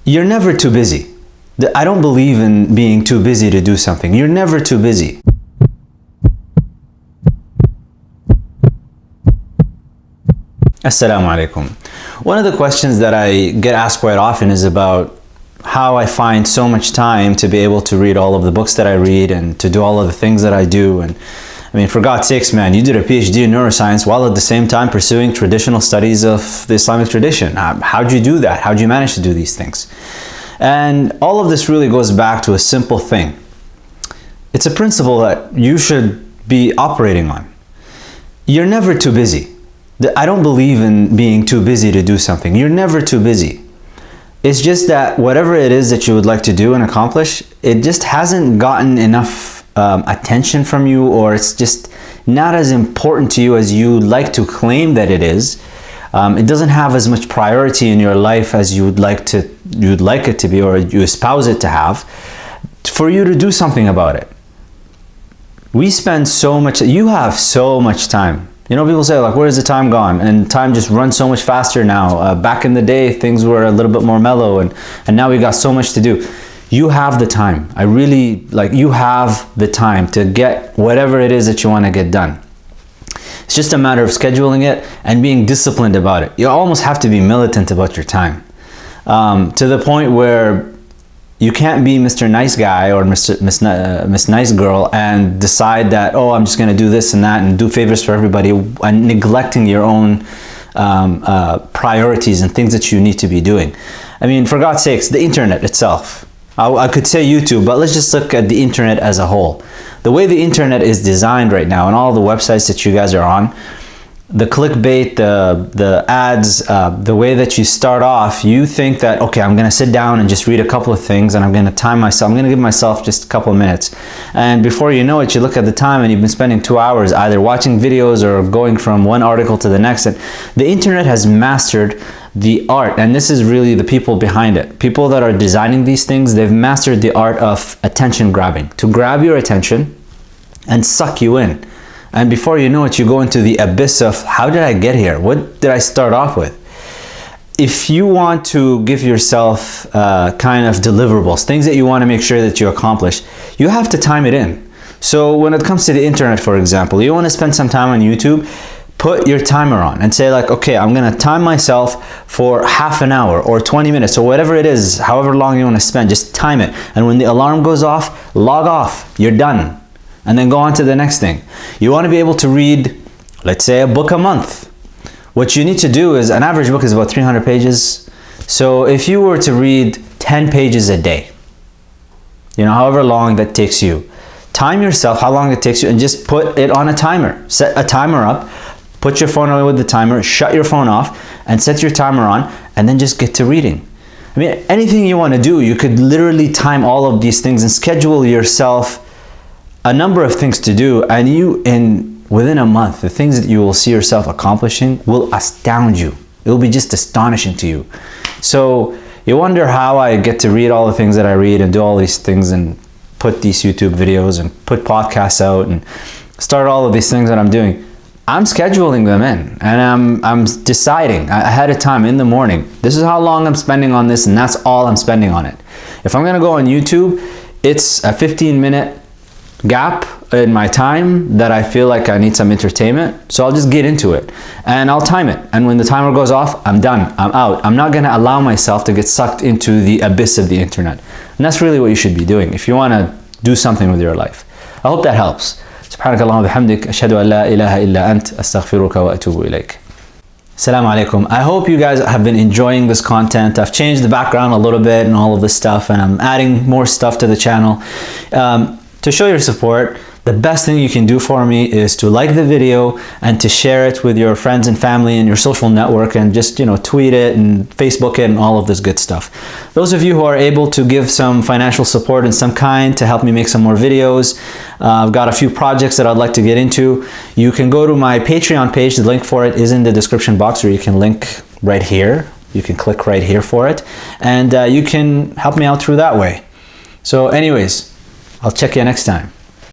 You're never too busy. I don't believe in being too busy to do something. You're never too busy. Assalamu alaikum. One of the questions that I get asked quite often is about how I find so much time to be able to read all of the books that I read and to do all of the things that I do. And I mean, for God's sakes, man, you did a PhD in neuroscience while at the same time pursuing traditional studies of the Islamic tradition. How'd you do that? How'd you manage to do these things? And all of this really goes back to a simple thing. It's a principle that you should be operating on. You're never too busy. I don't believe in being too busy to do something. You're never too busy. It's just that whatever it is that you would like to do and accomplish, it just hasn't gotten enough attention from you, or it's just not as important to you as you like to claim that it is. It doesn't have as much priority in your life as you'd like it to be, or you espouse it to have, for you to do something about it. We spend so much, you have so much time. You know, people say, like, where's the time gone? And time just runs so much faster now. Back in the day, things were a little bit more mellow, and now we got so much to do. You have the time. I really, you have the time to get whatever it is that you want to get done. It's just a matter of scheduling it and being disciplined about it. You almost have to be militant about your time, to the point where you can't be Mr. Nice Guy or Miss Nice Girl and decide that, oh, I'm just going to do this and that and do favors for everybody, and neglecting your own priorities and things that you need to be doing. I mean, for God's sakes, the internet itself. I could say YouTube, but let's just look at the internet as a whole. The way the internet is designed right now, and all the websites that you guys are on, the clickbait, the ads, the way that you start off, you think that, okay, I'm going to sit down and just read a couple of things, and I'm going to time myself. I'm going to give myself just a couple of minutes. And before you know it, you look at the time and you've been spending 2 hours either watching videos or going from one article to the next. And the internet has mastered the art, and this is really the people behind it. People that are designing these things, they've mastered the art of attention grabbing, to grab your attention and suck you in. And before you know it, you go into the abyss of, how did I get here? What did I start off with? If you want to give yourself kind of deliverables, things that you want to make sure that you accomplish, you have to time it in. So when it comes to the internet, for example, you want to spend some time on YouTube, put your timer on and say, like, okay, I'm going to time myself for half an hour or 20 minutes or whatever it is, however long you want to spend, just time it. And when the alarm goes off, log off, you're done. And then go on to the next thing. You want to be able to read, let's say, a book a month. What you need to do is, an average book is about 300 pages. So if you were to read 10 pages a day, you know, however long that takes you, time yourself how long it takes you and just put it on a timer. Set a timer up, put your phone away with the timer, shut your phone off and set your timer on, and then just get to reading. I mean, anything you want to do, you could literally time all of these things and schedule yourself a number of things to do, and within a month, the things that you will see yourself accomplishing will astound you. It will be just astonishing to you. So you wonder how I get to read all the things that I read and do all these things and put these YouTube videos and put podcasts out and start all of these things that I'm doing. I'm scheduling them in, and I'm deciding ahead of time in the morning, this is how long I'm spending on this, and that's all I'm spending on it. If I'm gonna go on YouTube, it's a 15-minute gap in my time that I feel like I need some entertainment, so I'll just get into it and I'll time it, and when the timer goes off, I'm done, I'm out. I'm not going to allow myself to get sucked into the abyss of the internet, and that's really what you should be doing if you want to do something with your life. I hope that helps. سبحانك اللهم وبحمدك أشهد أن لا إله إلا أنت أستغفرك وأتوب إليك. Assalamu alaikum. I hope you guys have been enjoying this content. I've changed the background a little bit and all of this stuff, and I'm adding more stuff to the channel. To show your support, the best thing you can do for me is to like the video and to share it with your friends and family and your social network, and just, you know, tweet it and Facebook it and all of this good stuff. Those of you who are able to give some financial support in some kind to help me make some more videos, I've got a few projects that I'd like to get into. You can go to my Patreon page. The link for it is in the description box, or you can link right here. You can click right here for it, and you can help me out through that way. So anyways, I'll check you next time.